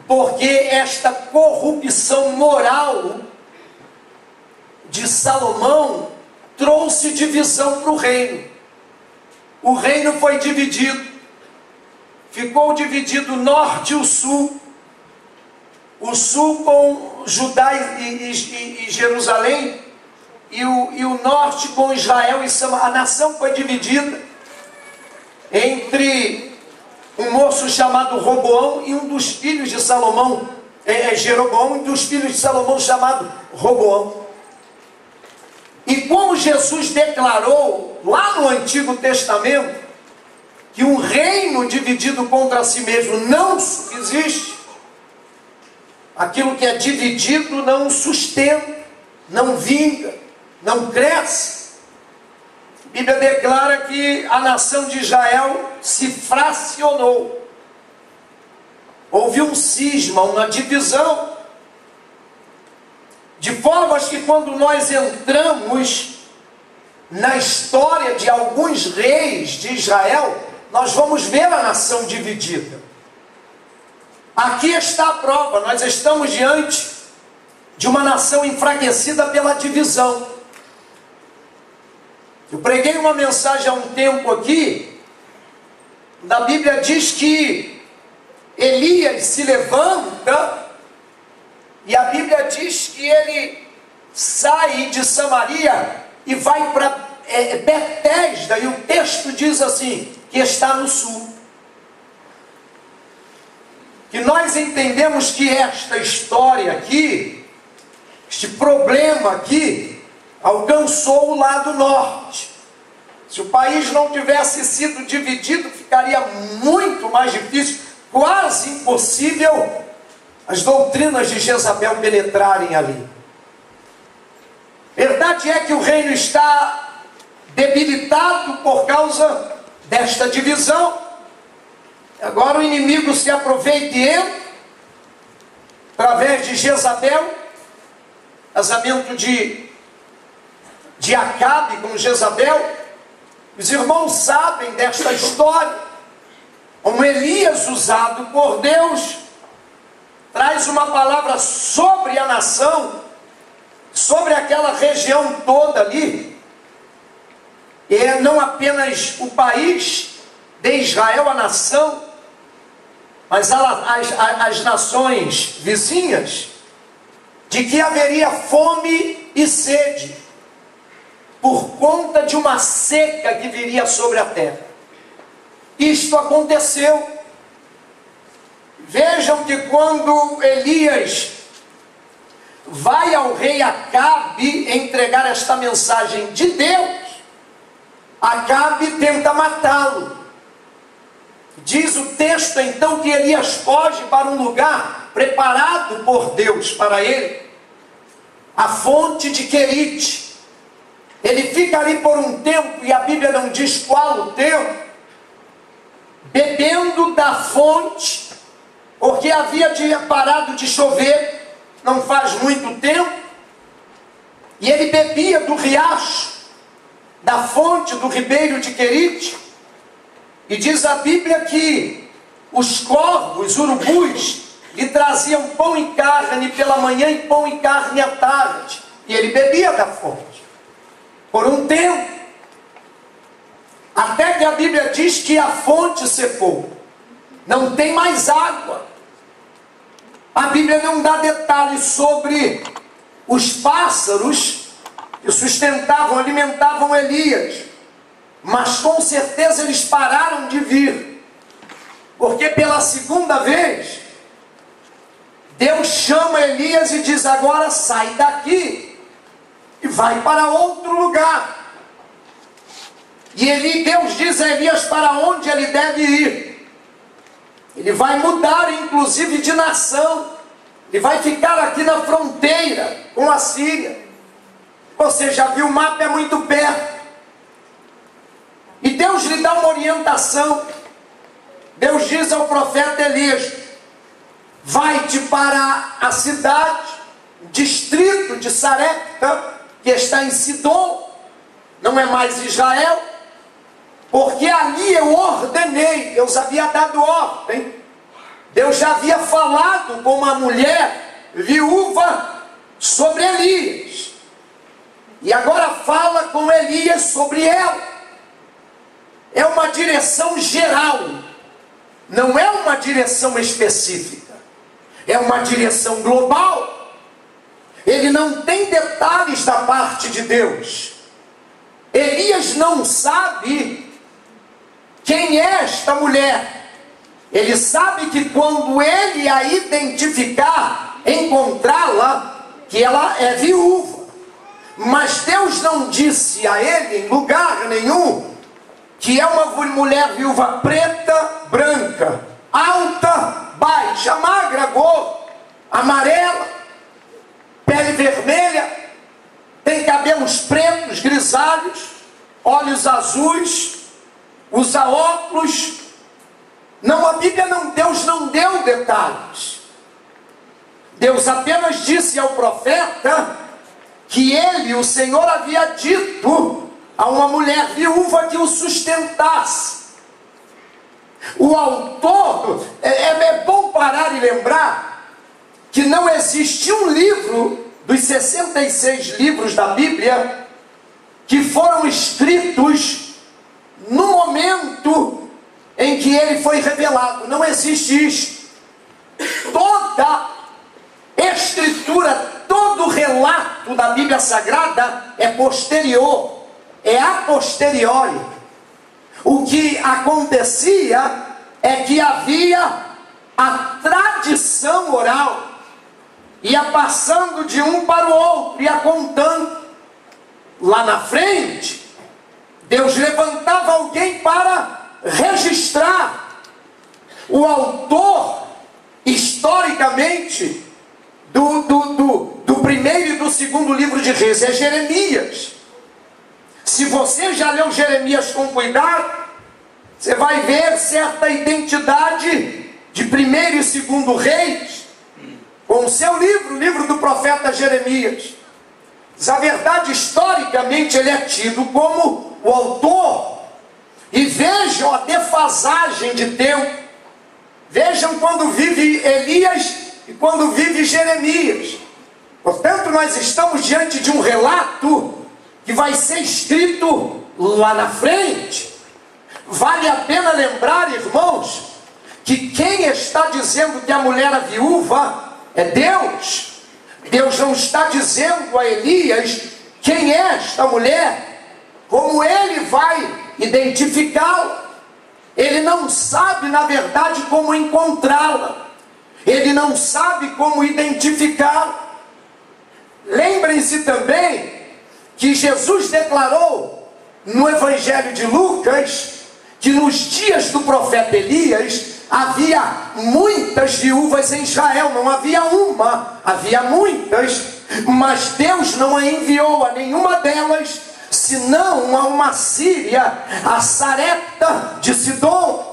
porque esta corrupção moral de Salomão trouxe divisão para o reino. O reino foi dividido, ficou dividido o norte e o sul com Judá e Jerusalém, e o norte com Israel e Samaria. A nação foi dividida entre um moço chamado Roboão e um dos filhos de Salomão, Jeroboão, e um dos filhos de Salomão chamado Roboão. E como Jesus declarou lá no Antigo Testamento que um reino dividido contra si mesmo não existe, aquilo que é dividido não sustenta, não vinga, não cresce. A Bíblia declara que a nação de Israel se fracionou. Houve um cisma, uma divisão. De formas que quando nós entramos na história de alguns reis de Israel, nós vamos ver a nação dividida. Aqui está a prova, nós estamos diante de uma nação enfraquecida pela divisão. Eu preguei uma mensagem há um tempo aqui, na Bíblia diz que Elias se levanta, e a Bíblia diz que ele sai de Samaria e vai para Betesda, e o texto diz assim, que está no sul. Que nós entendemos que esta história aqui, este problema aqui, alcançou o lado norte. Se o país não tivesse sido dividido, ficaria muito mais difícil, quase impossível, as doutrinas de Jezabel penetrarem ali. Verdade é que o reino está debilitado por causa desta divisão. Agora o inimigo se aproveita e entra, através de Jezabel, casamento de Acabe com Jezabel. Os irmãos sabem desta história, como Elias, usado por Deus, traz uma palavra sobre a nação, sobre aquela região toda ali, e não apenas o país de Israel, a nação, mas as nações vizinhas, de que haveria fome e sede, por conta de uma seca que viria sobre a terra. Isto aconteceu. Vejam que quando Elias vai ao rei Acabe entregar esta mensagem de Deus, Acabe tenta matá-lo. Diz o texto então que Elias foge para um lugar preparado por Deus para ele, a fonte de Querite. Ele fica ali por um tempo, e a Bíblia não diz qual o tempo, bebendo da fonte, porque havia parado de chover, não faz muito tempo, e ele bebia do riacho, da fonte do ribeiro de Querite, e diz a Bíblia que os corvos, urubus, lhe traziam pão e carne pela manhã e pão e carne à tarde, e ele bebia da fonte, por um tempo, até que a Bíblia diz que a fonte secou, não tem mais água. A Bíblia não dá detalhes sobre os pássaros que sustentavam, alimentavam Elias, mas com certeza eles pararam de vir, porque pela segunda vez, Deus chama Elias e diz: agora sai daqui e vai para outro lugar. E Deus diz a Elias para onde ele deve ir. Ele vai mudar inclusive de nação, ele vai ficar aqui na fronteira com a Síria. Você já viu, o mapa é muito perto. E Deus lhe dá uma orientação. Deus diz ao profeta Elias: vai-te para a cidade, distrito de Sarepta, que está em Sidom, não é mais Israel, porque ali eu ordenei, Deus havia dado ordem, Deus já havia falado com uma mulher viúva sobre Elias. E agora fala com Elias sobre ela. É uma direção geral, não é uma direção específica, é uma direção global. Ele não tem detalhes da parte de Deus. Elias não sabe quem é esta mulher. Ele sabe que quando ele a identificar, encontrá-la, que ela é viúva. Mas Deus não disse a ele, em lugar nenhum, que é uma mulher viúva preta, branca, alta, baixa, magra, gorda, amarela, pele vermelha, tem cabelos pretos, grisalhos, olhos azuis, usa óculos. Não, a Bíblia não, Deus não deu detalhes. Deus apenas disse ao profeta que ele, o Senhor, havia dito a uma mulher viúva que o sustentasse. O autor, é bom parar e lembrar que não existe um livro dos 66 livros da Bíblia que foram escritos no momento em que ele foi revelado. Não existe isso. Toda escritura, todo relato da Bíblia Sagrada é posterior, é a posteriori. O que acontecia é que havia a tradição oral, ia passando de um para o outro, ia contando. Lá na frente, Deus levantava alguém para registrar. O autor, historicamente, do primeiro e do segundo livro de Reis é Jeremias. Se você já leu Jeremias com cuidado, você vai ver certa identidade de primeiro e segundo Reis com o seu livro, o livro do profeta Jeremias. Mas a verdade, historicamente, ele é tido como o autor. E vejam a defasagem de tempo. Vejam quando vive Elias e quando vive Jeremias. Portanto, nós estamos diante de um relato que vai ser escrito lá na frente. Vale a pena lembrar, irmãos, que quem está dizendo que a mulher é viúva é Deus. Deus não está dizendo a Elias quem é esta mulher, como ele vai identificá-la. Ele não sabe, na verdade, como encontrá-la. Ele não sabe como identificá-la. Lembrem-se também que Jesus declarou no Evangelho de Lucas que nos dias do profeta Elias havia muitas viúvas em Israel. Não havia uma, havia muitas. Mas Deus não a enviou a nenhuma delas, senão a uma síria, a Sarepta de Sidom.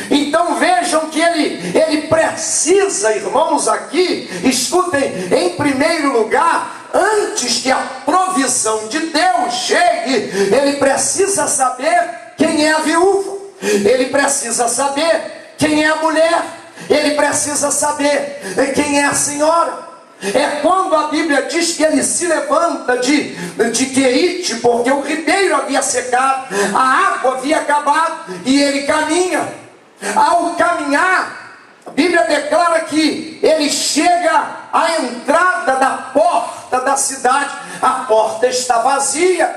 Então vejam que ele precisa, irmãos, aqui, escutem, em primeiro lugar, antes que a provisão de Deus chegue, ele precisa saber quem é a viúva, ele precisa saber quem é a mulher, ele precisa saber quem é a senhora. É quando a Bíblia diz que ele se levanta de Querite, porque o ribeiro havia secado, a água havia acabado, e ele caminha. Ao caminhar, a Bíblia declara que ele chega à entrada da porta da cidade. A porta está vazia,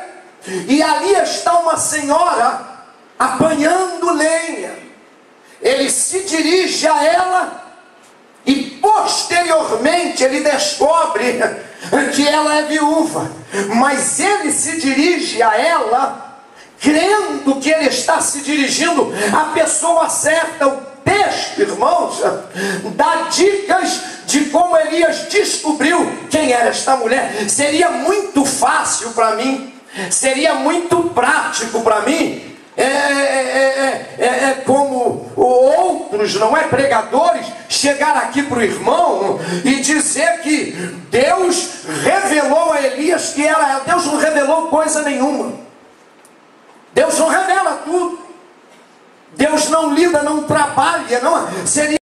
e ali está uma senhora apanhando lenha. Ele se dirige a ela, e posteriormente ele descobre que ela é viúva. Mas ele se dirige a ela crendo que ele está se dirigindo à pessoa certa. O texto, irmãos, dá dicas de como Elias descobriu quem era esta mulher. Seria muito fácil para mim, seria muito prático para mim, como outros, não é, pregadores, chegar aqui para o irmão e dizer que Deus revelou a Elias que era ela. Deus não revelou coisa nenhuma. Deus não revela tudo. Deus não lida, não trabalha, não seria